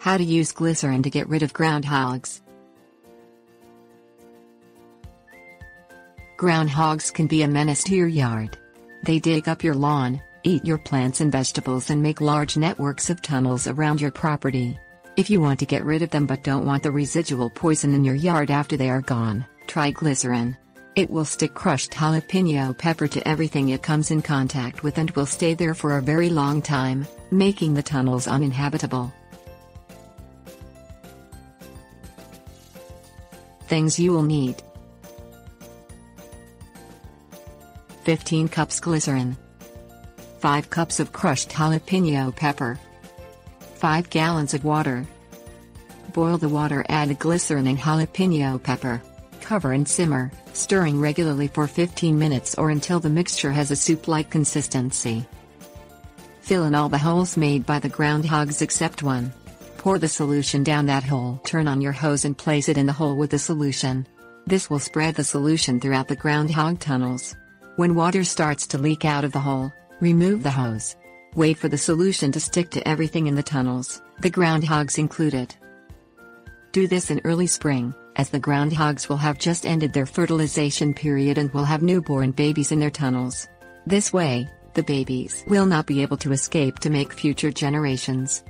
How to use glycerin to get rid of groundhogs. Groundhogs can be a menace to your yard. They dig up your lawn, eat your plants and vegetables, and make large networks of tunnels around your property. If you want to get rid of them but don't want the residual poison in your yard after they are gone, try glycerin. It will stick crushed jalapeno pepper to everything it comes in contact with and will stay there for a very long time, making the tunnels uninhabitable. Things you will need: 15 cups glycerin, 5 cups of crushed jalapeno pepper, 5 gallons of water. Boil the water, add glycerin and jalapeno pepper. Cover and simmer, stirring regularly for 15 minutes or until the mixture has a soup-like consistency. Fill in all the holes made by the groundhogs except one. Pour the solution down that hole. Turn on your hose and place it in the hole with the solution. This will spread the solution throughout the groundhog tunnels. When water starts to leak out of the hole, remove the hose. Wait for the solution to stick to everything in the tunnels, the groundhogs included. Do this in early spring, as the groundhogs will have just ended their fertilization period and will have newborn babies in their tunnels. This way, the babies will not be able to escape to make future generations.